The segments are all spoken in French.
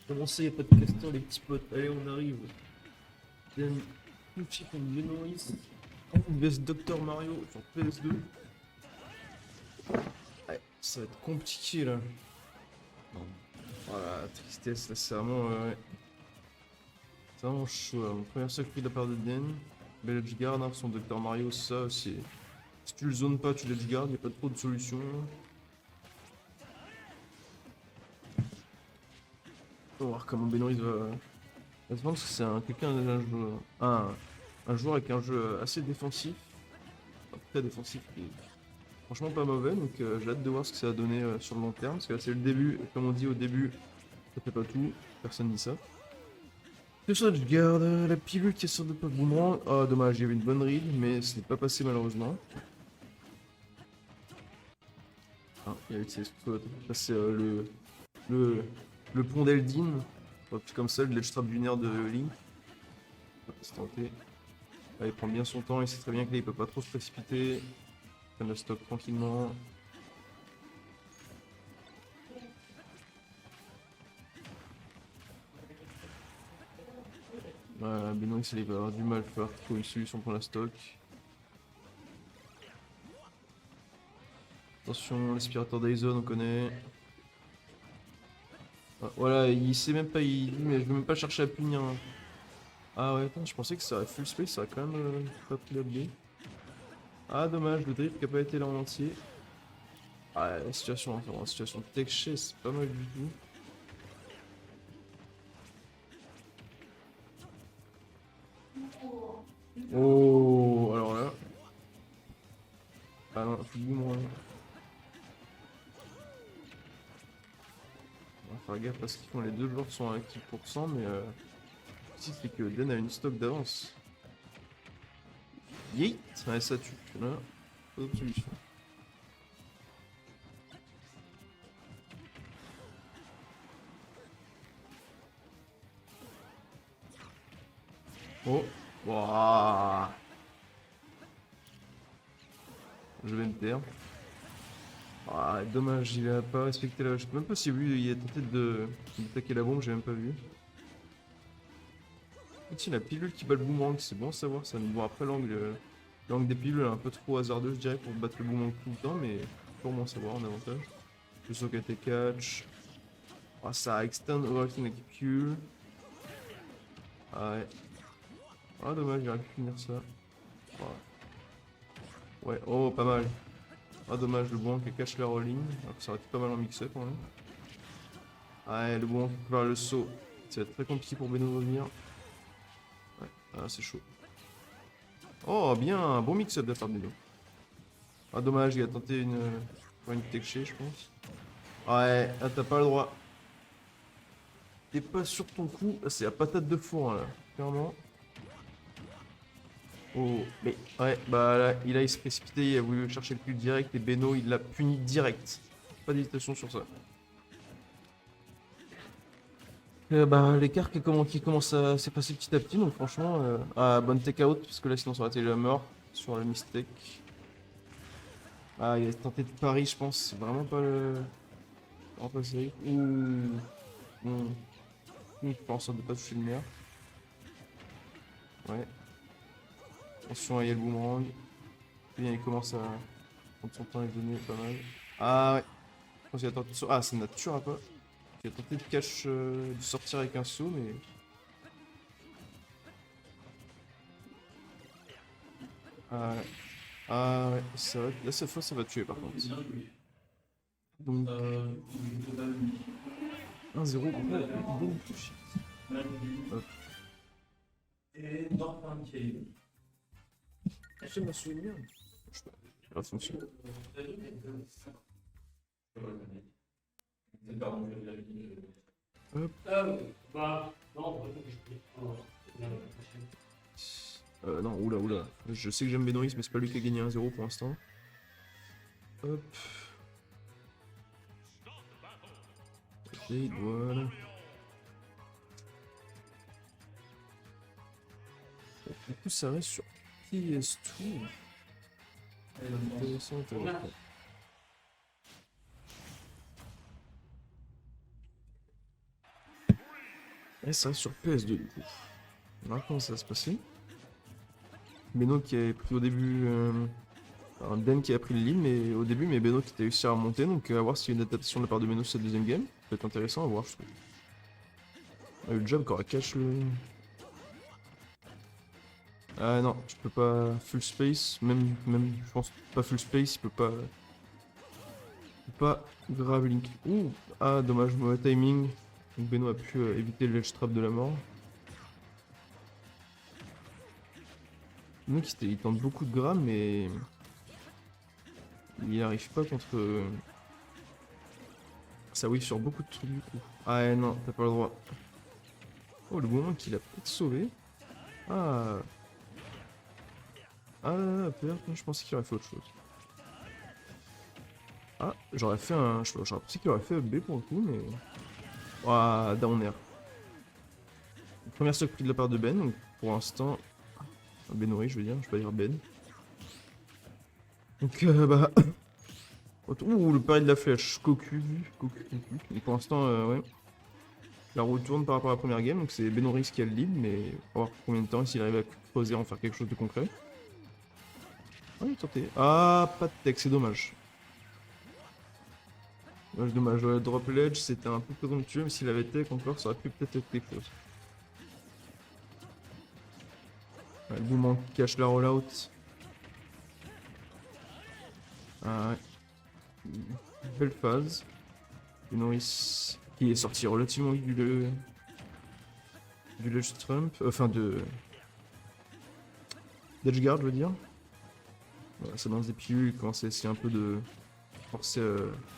Comment ça, y'a pas de castor, les petits potes? Allez, on arrive. Pucci contre Benoît. vs Dr Mario sur PS2. Ouais, ça va être compliqué là. Voilà, tristesse, là c'est vraiment. C'est vraiment chaud là. Mon premier circuit de la part de Den. Mais l'edge guard, hein, son Dr Mario, ça c'est. Si tu le zones pas, tu l'edge guard, y'a pas trop de solutions. On va voir comment Benoît va. Je pense que c'est un joueur avec un jeu assez défensif. Enfin, très défensif. Et franchement pas mauvais, donc j'ai hâte de voir ce que ça va donner sur le long terme. Parce que là c'est le début, et comme on dit au début, ça fait pas tout, personne dit ça. C'est ça, je garde la pilule qui sort de pas boomerang. Oh dommage, il y avait une bonne read, mais ce n'est pas passé malheureusement. Ah, il y a eu ces spots. Ça c'est le pont d'Eldin. Puis comme ça, le ledge trap lunaire de Link. On va se tenter. Là, il prend bien son temps, il sait très bien que là il peut pas trop se précipiter. Il prend le stock tranquillement. Voilà, Benoît il va avoir du mal, il va trouver une solution pour la stock. Attention, l'aspirateur d'Aizon on connaît. Ah, voilà, il sait même pas, il dit mais je vais même pas chercher à punir. Hein. Ah ouais, attends, je pensais que ça aurait full space, ça a quand même pas pris la blé. Ah dommage, le drift qui a pas été là en entier. Ah la situation, hein, la situation tech share, c'est pas mal du tout. Oh, alors là. Ah non, plus de moins. On va faire gaffe parce qu'ils font les deux joueurs sont à 10%, mais si c'est que Den a une stock d'avance. Yeet! Ouais, ça tue. Là, pas d'autre solution. Oh! Wouah! Je vais me taire. Ah, dommage, il a pas respecté la. Je sais même pas si lui il a tenté d'attaquer la bombe, j'ai même pas vu. Tiens, la pilule qui bat le boomerang, c'est bon à savoir ça. Bon, après, l'angle des pilules est un peu trop hasardeux, je dirais, pour battre le boomerang tout le temps, mais pour moi savoir en avantage. Je sens qu'elle catch. Ah, ça extend overacting la pilule. Ah ouais. Ah, dommage, j'aurais pu finir ça. Ouais, oh, pas mal. Ah, dommage, le boomerang qui catch la rolling. Alors que ça aurait été pas mal en mix-up quand même. Ah ouais, le boomerang qui peut faire le saut. Ça va être très compliqué pour Beno de revenir. Ouais, ah, c'est chaud. Oh, bien, un bon mix-up de la part de Beno. Ah, dommage, il a tenté une tech share, je pense. Ouais, ah, t'as pas le droit. T'es pas sur ton coup. Ah, c'est la patate de four, là, clairement. Oh, mais ouais, bah là, il s'est précipité, il a voulu chercher le kill direct et Beno, il l'a puni direct. Pas d'hésitation sur ça. Bah, l'écart qui commence à s'effacer petit à petit, donc franchement, bonne take out, parce que là sinon ça aurait été la mort sur le mistake. Ah, il a tenté de pari, je pense, c'est vraiment pas le. Vraiment pas série. Ouh. Je pense de pas toucher le mur. Ouais. Attention, il y a le boomerang. Puis il commence à prendre son temps et donner pas mal. Ah ouais. Je pense qu'il a tenté de... Ah, c'est nature à pas. Il a tenté de catch, de sortir avec un saut, mais. Ah ouais. Ah ouais, c'est vrai. Là, cette fois, ça va tuer par contre. Donc. 1-0 pour Bon touché. Hop. Je me souviens. Je sais pas. Ça fonctionne. Hop. Non, oula. Je sais que j'aime Benoît, mais c'est pas lui qui a gagné 1-0 pour l'instant. Hop. Ok. State, voilà. Du coup, ça reste sur PS2. Intéressant, intéressant. Et ça reste sur PS2 du coup. On va voir comment ça va se passer. Beno qui avait pris au début. Enfin, Ben qui a pris le lead mais au début, mais Beno qui a réussi à remonter. Donc à voir s'il y a une adaptation de la part de Beno sur cette deuxième game. Ça peut être intéressant à voir, je trouve. Le job qui aura cache le. Ah non, je peux pas full space. Même je pense pas full space, il peut pas. Il peut pas grave Link. Ouh, ah dommage, mauvais timing. Donc Beno a pu éviter le ledge trap de la mort. Donc il tente beaucoup de grammes mais il n'y arrive pas contre ça wave sur beaucoup de trucs du coup. Ah ouais, non, t'as pas le droit. Oh le moment qu'il a peut-être sauvé. Ah. Ah peur, je pensais qu'il aurait fait autre chose. Ah, j'aurais fait un. J'aurais pensé qu'il aurait fait un B pour le coup mais. Ah, down air. Première stock pris de la part de Ben, donc pour l'instant. Benori, je veux dire, je vais pas dire Ben. Donc, bah. Ouh, le pari de la flèche, cocu. Et pour l'instant, ouais. La retourne par rapport à la première game, donc c'est Benoris qui a le lead, mais on va voir combien de temps, s'il arrive à creuser, en faire quelque chose de concret. Ah, il a tenté. Ah, pas de tech, c'est dommage. Dommage, le drop ledge, c'était un peu présomptueux, mais s'il avait tech encore, ça aurait pu peut-être être quelque chose. Ouais, le mouvement qui cache la rollout. Ah ouais. Belle phase. Benoris qui est sorti relativement vite du ledge trump, enfin d'edgeguard, je veux dire. Voilà, ça lance des pilules, il commence à essayer un peu de forcer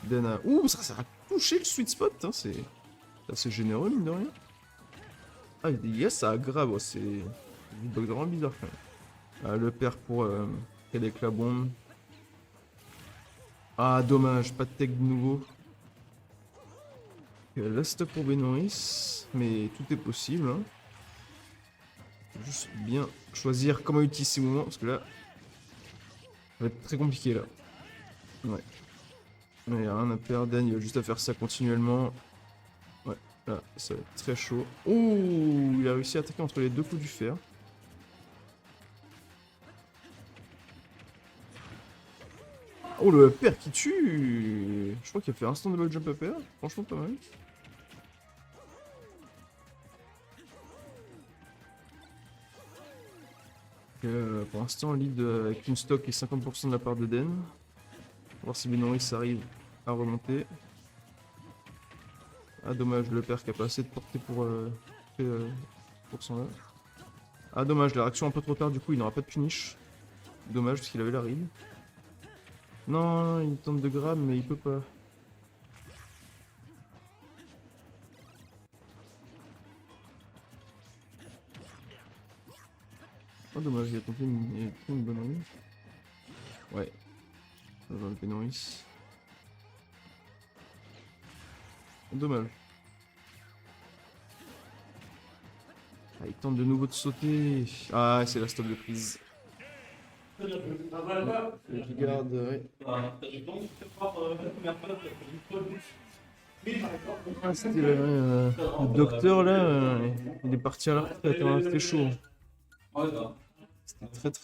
Den à. Ouh, ça a touché le sweet spot, hein, c'est assez généreux, mine de rien. Ah, yes, ça aggrave, c'est une bug vraiment bizarre quand même. Ah, le père pour avec la bombe. Ah, dommage, pas de tech de nouveau. Là, stop pour Benoris, mais tout est possible. Hein. Faut juste bien choisir comment utiliser ces mouvements, parce que là, ça va être très compliqué là. Ouais. Il n'y a rien à perdre, Dan, il va juste à faire ça continuellement. Ouais, là, ça va être très chaud. Oh, il a réussi à attaquer entre les deux coups du fer. Oh, le père qui tue. Je crois qu'il a fait instant double jump upper. Franchement, pas mal. Pour l'instant, lead avec une stock et 50% de la part de Den. On va voir si Benoris arrive à remonter. Ah, dommage, le père qui a pas assez de portée pour son là. Ah, dommage, la réaction un peu trop tard, du coup, il n'aura pas de punish. Dommage, parce qu'il avait la ride. Non, il tente de grab, mais il peut pas. Oh, dommage, il a tenté une bonne ride. Ouais. Ça va le Benoris. Dommage. Ah, il tente de nouveau de sauter. Ah, c'est la stop de prise. Je garde, ouais. Ah, c'était le docteur là, il est parti à la retraite, hein, c'était chaud. C'était très très